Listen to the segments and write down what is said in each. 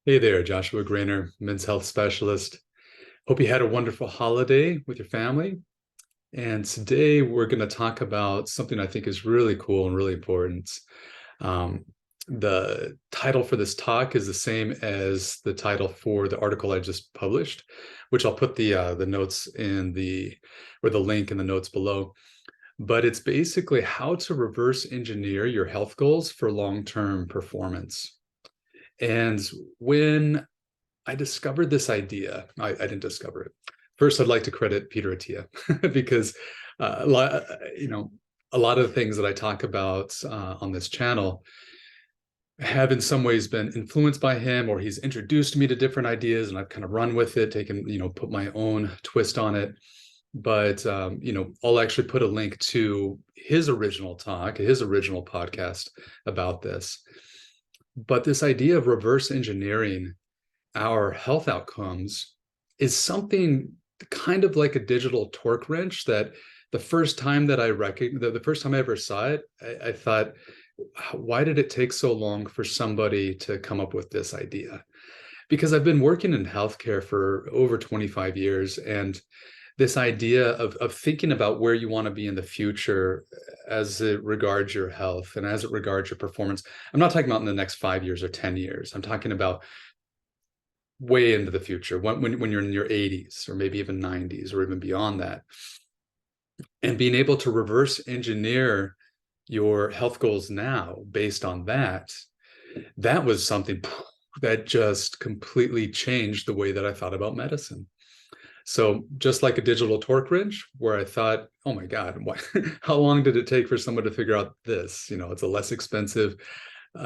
Hey there, Joshua Grainer, men's health specialist. Hope you had a wonderful holiday with your family. And today we're going to talk about something I think is really cool and really important. Um, the title for this talk is the same as the title for the article I just published, which I'll put the notes in the link in the notes below. But it's basically how to reverse engineer your health goals for long-term performance. And when I discovered this idea. I didn't discover it. First, I'd like to credit Peter Attia because a lot, a lot of the things that I talk about on this channel have in some ways been influenced by him, or he's introduced me to different ideas, and I've kind of run with it, taken, put my own twist on it. But I'll actually put a link to his original talk, his original podcast about this. But this idea of reverse engineering our health outcomes is something kind of like a digital torque wrench that the first time that I recognized, the first time I ever saw it, I thought, why did it take so long for somebody to come up with this idea? Because I've been working in healthcare for over 25 years, and this idea of thinking about where you want to be in the future as it regards your health and as it regards your performance. I'm not talking about in the next 5 years or 10 years. I'm talking about way into the future, when you're in your 80s or maybe even 90s or even beyond that, and being able to reverse engineer your health goals now based on that was something that just completely changed the way that I thought about medicine. So just like a digital torque wrench, where I thought, oh my God, how long did it take for someone to figure out this? It's a less expensive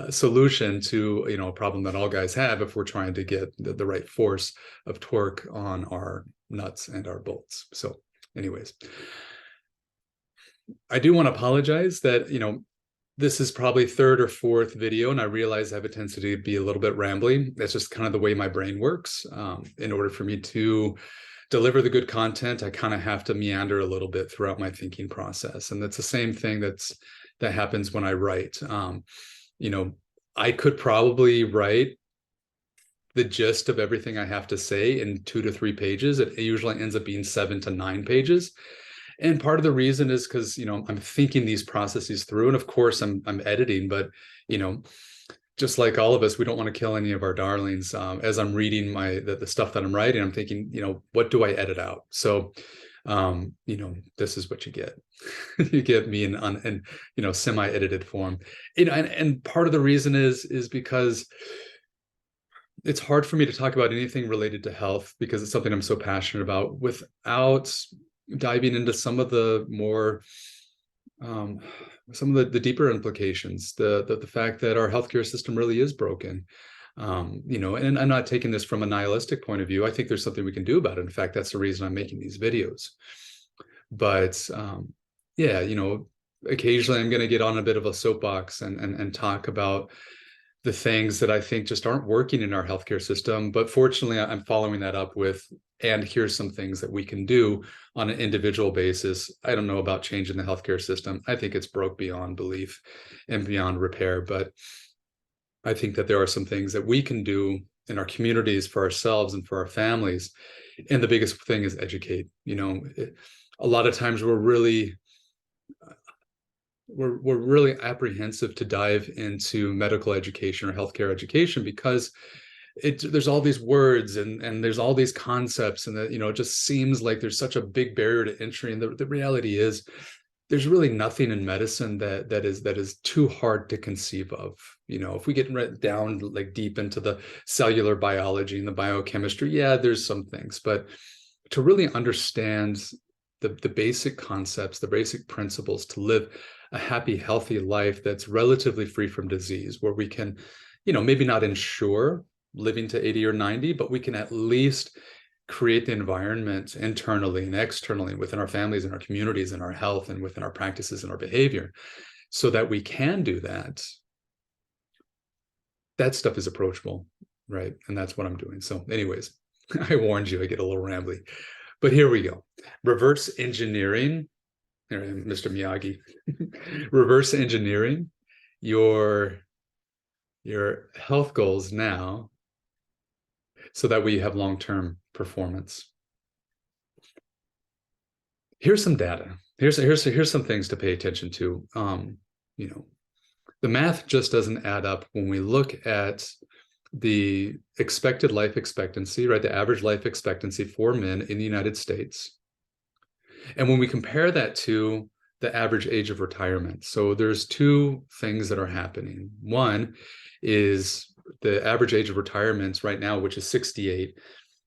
solution to a problem that all guys have if we're trying to get the right force of torque on our nuts and our bolts. So anyways, I do want to apologize that this is probably third or fourth video, and I realize I have a tendency to be a little bit rambling. That's just kind of the way my brain works. In order for me to deliver the good content, I kind of have to meander a little bit throughout my thinking process, and that's the same thing that happens when I write. I could probably write the gist of everything I have to say in 2 to 3 pages. It usually ends up being 7 to 9 pages. And part of the reason is because, I'm thinking these processes through. And of course, I'm editing, but, just like all of us, we don't want to kill any of our darlings. As I'm reading the stuff that I'm writing, I'm thinking, what do I edit out? So this is what you get. You get me in semi-edited form. And part of the reason is because it's hard for me to talk about anything related to health because it's something I'm so passionate about without diving into some of the more some of the deeper implications, the fact that our healthcare system really is broken. And I'm not taking this from a nihilistic point of view. I think there's something we can do about it. In fact, that's the reason I'm making these videos. But yeah, occasionally I'm going to get on a bit of a soapbox and talk about the things that I think just aren't working in our healthcare system. But fortunately, I'm following that up with, and here's some things that we can do on an individual basis. I don't know about changing the healthcare system. I think it's broke beyond belief and beyond repair. But I think that there are some things that we can do in our communities for ourselves and for our families. And the biggest thing is educate. A lot of times we're really apprehensive to dive into medical education or healthcare education because there's all these words and there's all these concepts, and that it just seems like there's such a big barrier to entry. And the reality is there's really nothing in medicine that is too hard to conceive of. If we get down like deep into the cellular biology and the biochemistry, yeah, there's some things, but to really understand the basic concepts, the basic principles to live a happy, healthy life that's relatively free from disease, where we can, maybe not ensure living to 80 or 90, but we can at least create the environment internally and externally within our families and our communities and our health and within our practices and our behavior so that we can do that. That stuff is approachable, right? And that's what I'm doing. So anyways, I warned you, I get a little rambly, but here we go. Reverse engineering. There I am, Mr. Miyagi. Reverse engineering your health goals now so that we have long-term performance. Here's some data. Here's some things to pay attention to. You know, the math just doesn't add up when we look at the expected life expectancy, right? The average life expectancy for men in the United States. And when we compare that to the average age of retirement. So there's two things that are happening. One is the average age of retirement right now, which is 68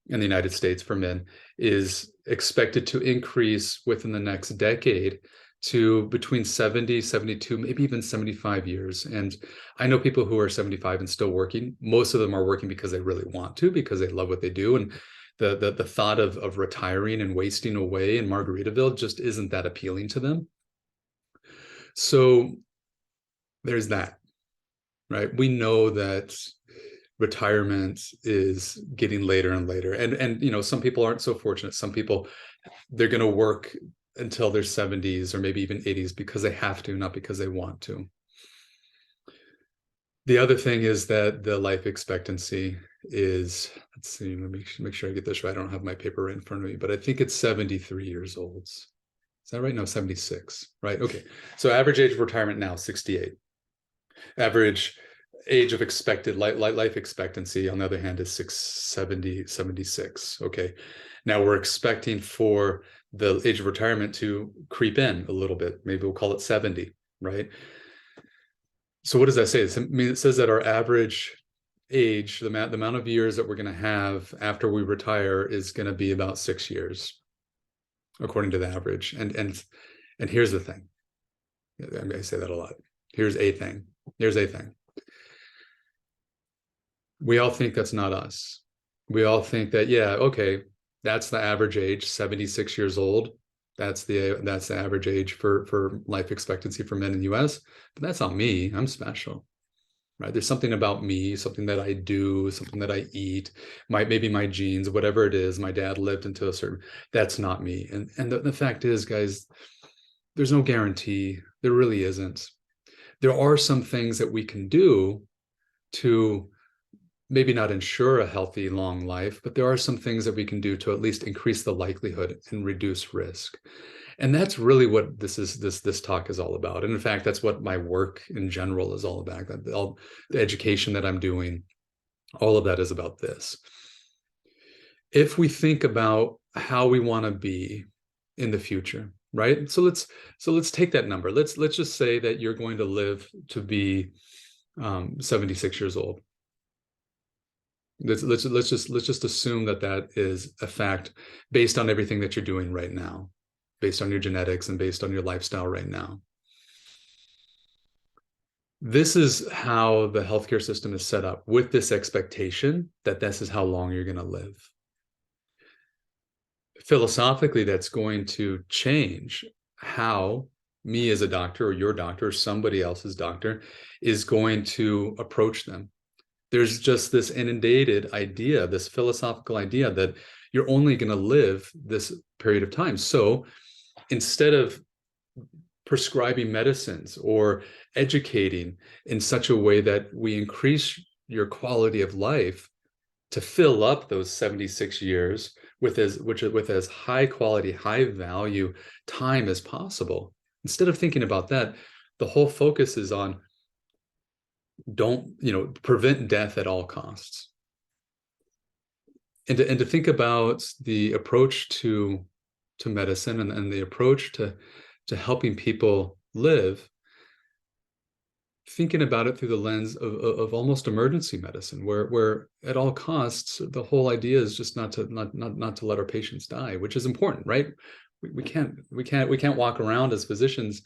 in the United States for men, is expected to increase within the next decade to between 70, 72, maybe even 75 years. And I know people who are 75 and still working. Most of them are working because they really want to, because they love what they do. And the thought of retiring and wasting away in Margaritaville just isn't that appealing to them. So there's that, right? We know that retirement is getting later and later. And you know, some people aren't so fortunate. Some people, they're going to work until their 70s or maybe even 80s because they have to, not because they want to. The other thing is that the life expectancy is, let's see, let me make sure I get this right. I don't have my paper right in front of me, but I think it's 73 years old. Is that right? No, 76, right? Okay. So average age of retirement now, 68. Average age of expected life expectancy, on the other hand, is 76. Okay. Now we're expecting for the age of retirement to creep in a little bit. Maybe we'll call it 70, right? So what does that say? It says that our average age, the amount of years that we're going to have after we retire, is going to be about 6 years, according to the average. And here's the thing. I say that a lot. Here's a thing. We all think that's not us. We all think that, yeah, okay, that's the average age, 76 years old. That's the average age for life expectancy for men in the US. But that's not me. I'm special, right? There's something about me, something that I do, something that I eat, maybe my genes, whatever it is. My dad lived into a certain, that's not me. And the fact is, guys, there's no guarantee. There really isn't. There are some things that we can do to maybe not ensure a healthy, long life, but there are some things that we can do to at least increase the likelihood and reduce risk. And that's really what this talk is all about. And in fact, that's what my work in general is all about. All the education that I'm doing, all of that is about this. If we think about how we want to be in the future, right? So let's take that number. Let's just say that you're going to live to be 76 years old. Let's just assume that is a fact based on everything that you're doing right now, based on your genetics and based on your lifestyle right now. This is how the healthcare system is set up, with this expectation that this is how long you're going to live. Philosophically, that's going to change how me as a doctor, or your doctor, or somebody else's doctor, is going to approach them. There's just this inundated idea, this philosophical idea that you're only going to live this period of time. So instead of prescribing medicines or educating in such a way that we increase your quality of life to fill up those 76 years with as high quality, high value time as possible, instead of thinking about that, the whole focus is on prevent death at all costs. And to think about the approach to medicine and the approach to helping people live, thinking about it through the lens of almost emergency medicine, where at all costs, the whole idea is just not to let our patients die, which is important, right? We can't walk around as physicians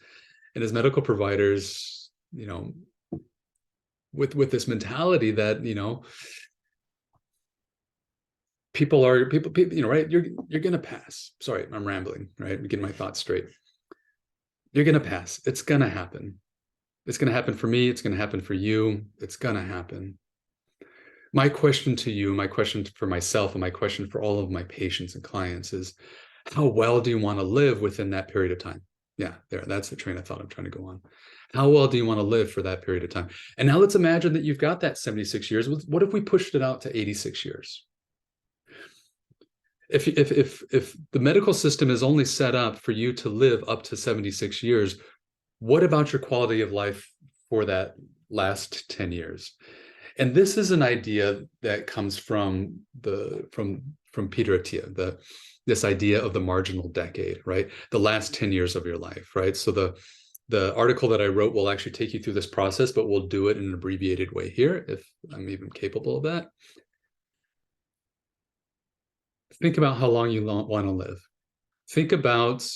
and as medical providers, with this mentality that, people, right? You're going to pass. Sorry, I'm rambling, right? I'm getting my thoughts straight. You're going to pass. It's going to happen. It's going to happen for me. It's going to happen for you. It's going to happen. My question to you, my question for myself, and my question for all of my patients and clients is, how well do you want to live within that period of time? Yeah, that's the train of thought I'm trying to go on. How well do you want to live for that period of time? And now let's imagine that you've got that 76 years. What if we pushed it out to 86 years? If the medical system is only set up for you to live up to 76 years, what about your quality of life for that last 10 years? And this is an idea that comes from Peter Attia, this idea of the marginal decade, right? The last 10 years of your life, right? So the article that I wrote will actually take you through this process, but we'll do it in an abbreviated way here, if I'm even capable of that. Think about how long you want to live. Think about,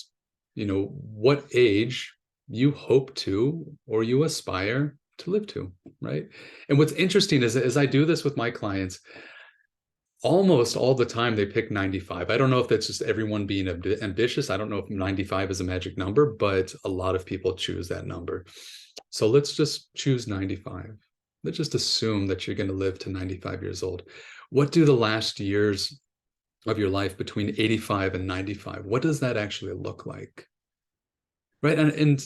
what age you hope to or you aspire to live to, right? And what's interesting is, as I do this with my clients, almost all the time they pick 95. I don't know if that's just everyone being ambitious. I don't know if 95 is a magic number, but a lot of people choose that number. So let's just choose 95. Let's just assume that you're going to live to 95 years old. What do the last years of your life between 85 and 95, what does that actually look like? Right. And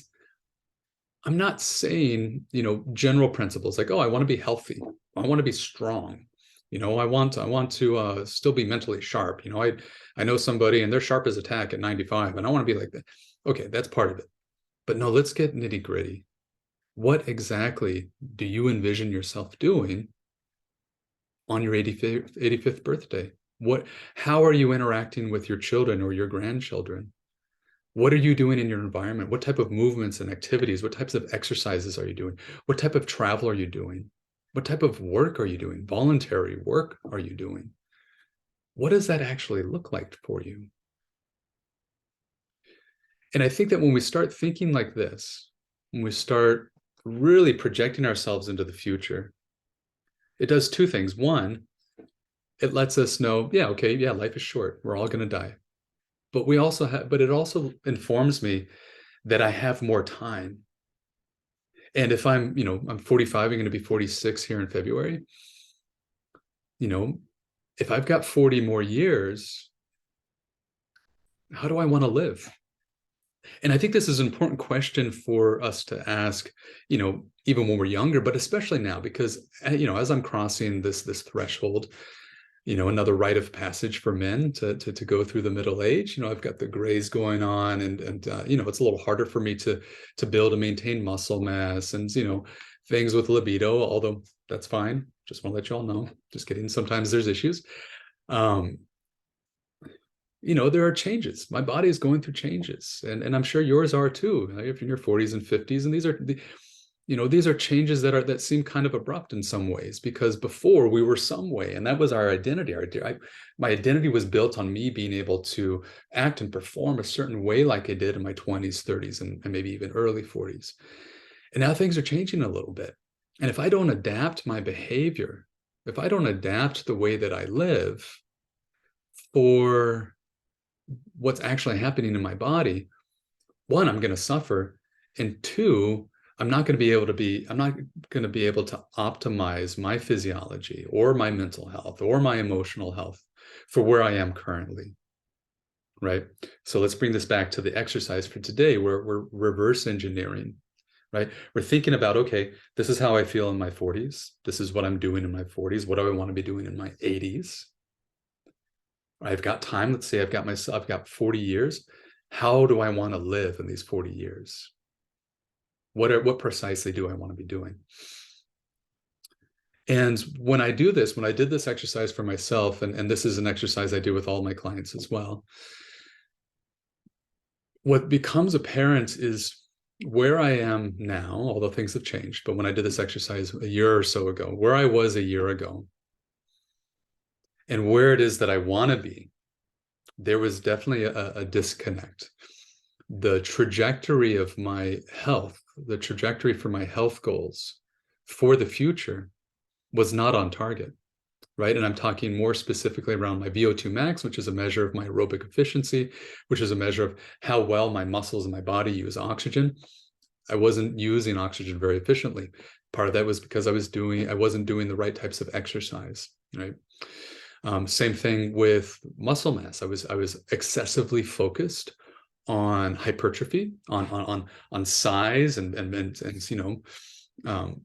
I'm not saying, general principles like, oh, I want to be healthy. I want to be strong. I want to still be mentally sharp. I know somebody and they're sharp as a tack at 95 and I want to be like that. Okay, that's part of it. But no, let's get nitty gritty. What exactly do you envision yourself doing on your 85th birthday? How are you interacting with your children or your grandchildren? What are you doing in your environment? What type of movements and activities? What types of exercises are you doing? What type of travel are you doing? What type of work are you doing? Voluntary work are you doing? What does that actually look like for you? And I think that when we start thinking like this, when we start really projecting ourselves into the future, it does two things. One, it lets us know, life is short. We're all going to die. But it also informs me that I have more time. And if I'm 45, I'm going to be 46 here in February. If I've got 40 more years, how do I want to live? And I think this is an important question for us to ask, even when we're younger, but especially now, because, as I'm crossing this threshold, another rite of passage for men to go through the middle age. I've got the grays going on and it's a little harder for me to build and maintain muscle mass and, things with libido, although that's fine. Just want to let you all know, just kidding. Sometimes there's issues. There are changes. My body is going through changes and I'm sure yours are too. If you're in your 40s and 50s, and these are changes that seem kind of abrupt in some ways, because before we were some way, and that was our identity. My identity was built on me being able to act and perform a certain way like I did in my 20s, 30s, and maybe even early 40s. And now things are changing a little bit. And if I don't adapt my behavior, if I don't adapt the way that I live for what's actually happening in my body, one, I'm going to suffer. And two, I'm not going to be able to optimize my physiology or my mental health or my emotional health for where I am currently. Right. So let's bring this back to the exercise for today, where we're reverse engineering, right? We're thinking about, okay, this is how I feel in my 40s. This is what I'm doing in my 40s. What do I want to be doing in my 80s? I've got time. Let's say I've got 40 years. How do I want to live in these 40 years? What precisely do I want to be doing? And when I did this exercise for myself, and this is an exercise I do with all my clients as well, what becomes apparent is where I am now, although things have changed, but when I did this exercise a year or so ago, where I was a year ago, and where it is that I want to be, there was definitely a disconnect. The trajectory of my health, the trajectory for my health goals for the future was not on target, right? And I'm talking more specifically around my VO2 max, which is a measure of my aerobic efficiency, which is a measure of how well my muscles and my body use oxygen. I wasn't using oxygen very efficiently. Part of that was because I wasn't doing the right types of exercise, right? Same thing with muscle mass. I was excessively focused on hypertrophy, on size, and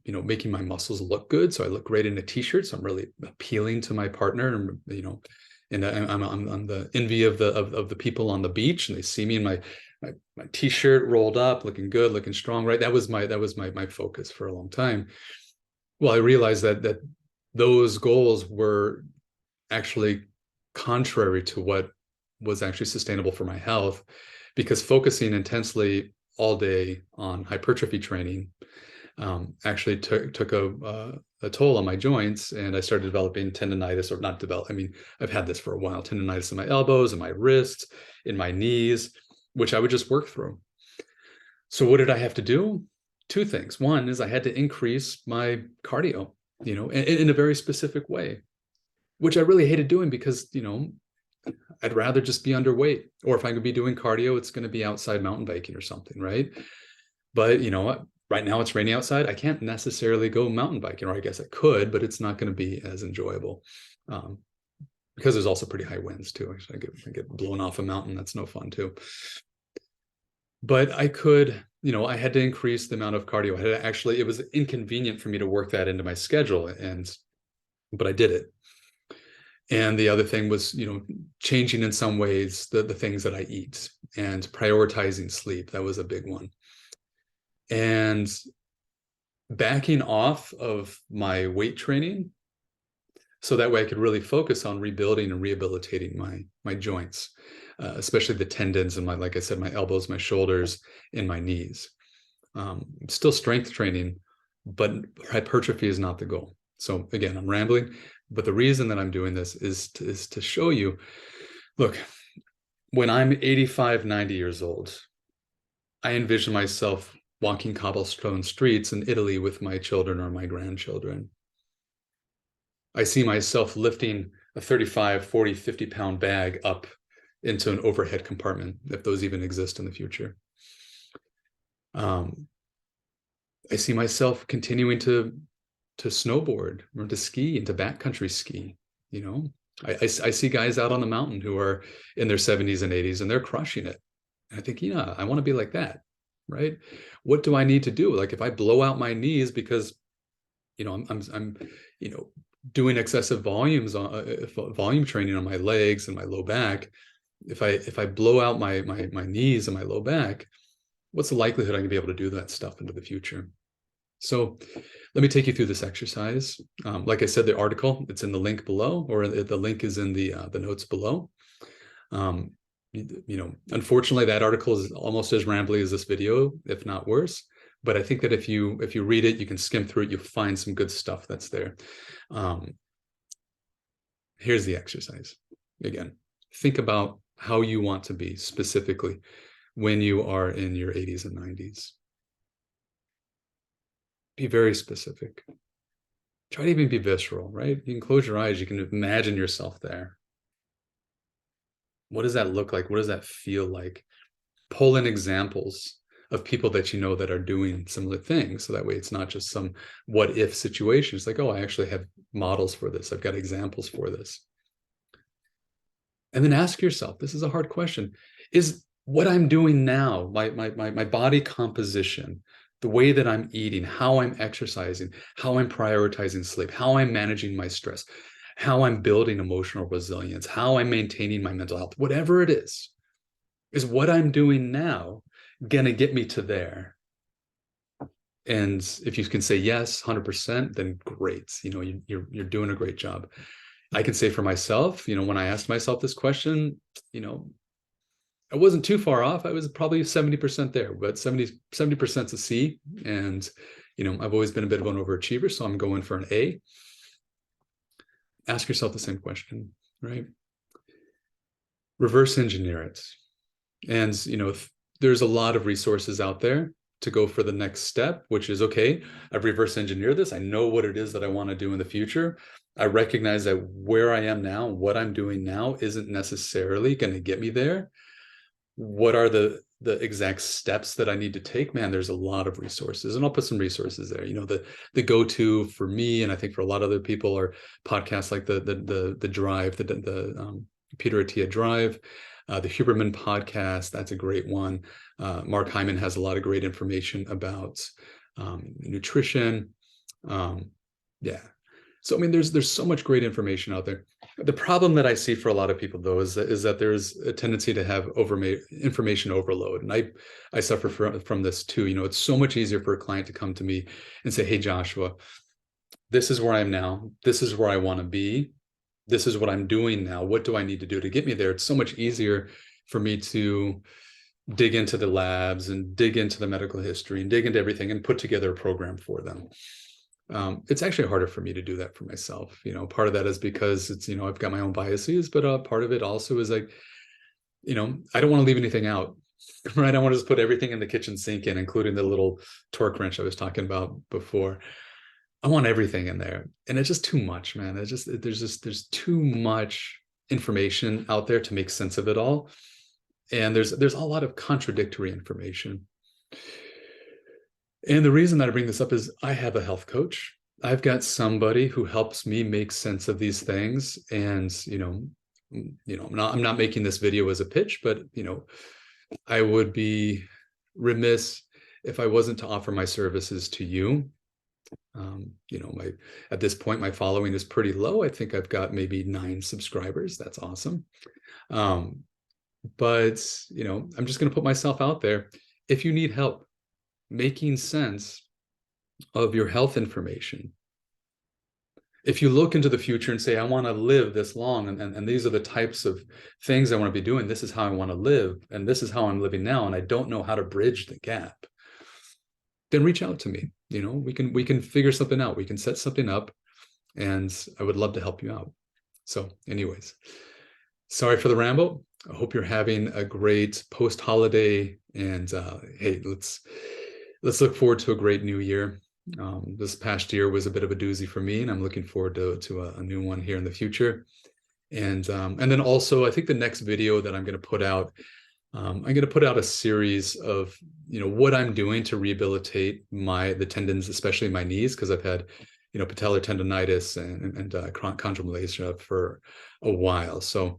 making my muscles look good. So I look great in a t-shirt. So I'm really appealing to my partner, and and I'm the envy of the people on the beach, and they see me in my t-shirt rolled up, looking good, looking strong, right? That was my focus for a long time. Well, I realized that those goals were actually contrary to what was actually sustainable for my health, because focusing intensely all day on hypertrophy training actually took a toll on my joints, and I started developing tendonitis, or not develop. I mean, I've had this for a while, tendonitis in my elbows, and my wrists, in my knees, which I would just work through. So what did I have to do? Two things. One is I had to increase my cardio, in a very specific way, which I really hated doing because, I'd rather just be underweight, or if I could be doing cardio, it's going to be outside mountain biking or something, right? But right now it's raining outside. I can't necessarily go mountain biking, or I guess I could, but it's not going to be as enjoyable because there's also pretty high winds too. I get blown off a mountain. That's no fun too. But I could, I had to increase the amount of cardio. It was inconvenient for me to work that into my schedule, but I did it. And the other thing was, changing in some ways the things that I eat, and prioritizing sleep. That was a big one. And backing off of my weight training, so that way I could really focus on rebuilding and rehabilitating my joints, especially the tendons and like I said, my elbows, my shoulders, and my knees. Still strength training, but hypertrophy is not the goal. So again, I'm rambling, but the reason that I'm doing this is to show you, look, when I'm 85, 90 years old, I envision myself walking cobblestone streets in Italy with my children or my grandchildren. I see myself lifting a 35, 40, 50-pound bag up into an overhead compartment, if those even exist in the future. I see myself continuing to snowboard, or to ski, and to backcountry ski. I see guys out on the mountain who are in their 70s and 80s, and they're crushing it. And I think, I want to be like that, right? What do I need to do? Like, if I blow out my knees because, I'm doing excessive volume training on my legs and my low back, if I blow out my knees and my low back, what's the likelihood I'm gonna be able to do that stuff into the future? So let me take you through this exercise. Like I said, the article, it's in the link below, or the link is in the notes below. Unfortunately, that article is almost as rambly as this video, if not worse. But I think that if you read it, you can skim through it, you'll find some good stuff that's there. Here's the exercise. Again, think about how you want to be specifically when you are in your 80s and 90s. Be very specific. Try to even be visceral, right? You can close your eyes. You can imagine yourself there. What does that look like? What does that feel like? Pull in examples of people that you know that are doing similar things. So that way it's not just some what if situation. It's like, oh, I actually have models for this. I've got examples for this. And then ask yourself, this is a hard question, is what I'm doing now, my body composition, the way that I'm eating, how I'm exercising, how I'm prioritizing sleep, how I'm managing my stress, how I'm building emotional resilience, how I'm maintaining my mental health, whatever it is what I'm doing now going to get me to there? And if you can say yes, 100%, then great. You're doing a great job. I can say for myself, when I asked myself this question, I wasn't too far off. I was probably 70% there, but 70% is a C. And, I've always been a bit of an overachiever, so I'm going for an A. Ask yourself the same question, right? Reverse engineer it. And, there's a lot of resources out there to go for the next step, which is, okay, I've reverse engineered this. I know what it is that I want to do in the future. I recognize that where I am now, what I'm doing now isn't necessarily going to get me there. What are the exact steps that I need to take? Man, there's a lot of resources, and I'll put some resources there. The go-to for me, and I think for a lot of other people, are podcasts like the Drive, the Peter Attia Drive, the Huberman podcast. That's a great one. Mark Hyman has a lot of great information about nutrition. Yeah. So, I mean, there's so much great information out there. The problem that I see for a lot of people, though, is that there's a tendency to have information overload, and I suffer from this too. It's so much easier for a client to come to me and say, "Hey, Joshua, this is where I am now. This is where I want to be. This is what I'm doing now. What do I need to do to get me there?" It's so much easier for me to dig into the labs and dig into the medical history and dig into everything and put together a program for them. It's actually harder for me to do that for myself. Part of that is because it's, I've got my own biases, but part of it also is like, I don't want to leave anything out, right? I want to just put everything in the kitchen sink in, including the little torque wrench I was talking about before. I want everything in there, and it's just too much, man. There's too much information out there to make sense of it all, and there's a lot of contradictory information. And the reason that I bring this up is I have a health coach. I've got somebody who helps me make sense of these things. And, I'm not making this video as a pitch, but, I would be remiss if I wasn't to offer my services to you. At this point, my following is pretty low. I think I've got maybe 9 subscribers. That's awesome. But, I'm just going to put myself out there. If you need help making sense of your health information, if you look into the future and say, I want to live this long, and these are the types of things I want to be doing, this is how I want to live, and this is how I'm living now, and I don't know how to bridge the gap, then reach out to me. We can figure something out. We can set something up, and I would love to help you out. So anyways, sorry for the ramble. I hope you're having a great post-holiday, and hey, let's look forward to a great new year. This past year was a bit of a doozy for me, and I'm looking forward to a new one here in the future. And then also, I think the next video that I'm going to put out, I'm going to put out a series of what I'm doing to rehabilitate the tendons, especially my knees, because I've had patellar tendonitis and chondromalacia for a while. So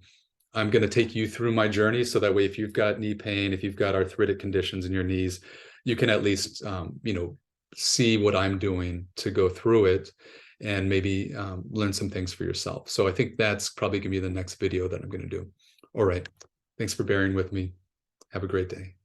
I'm going to take you through my journey, so that way, if you've got knee pain, if you've got arthritic conditions in your knees, you can at least see what I'm doing to go through it, and maybe learn some things for yourself. So I think that's probably going to be the next video that I'm going to do. All right. Thanks for bearing with me. Have a great day.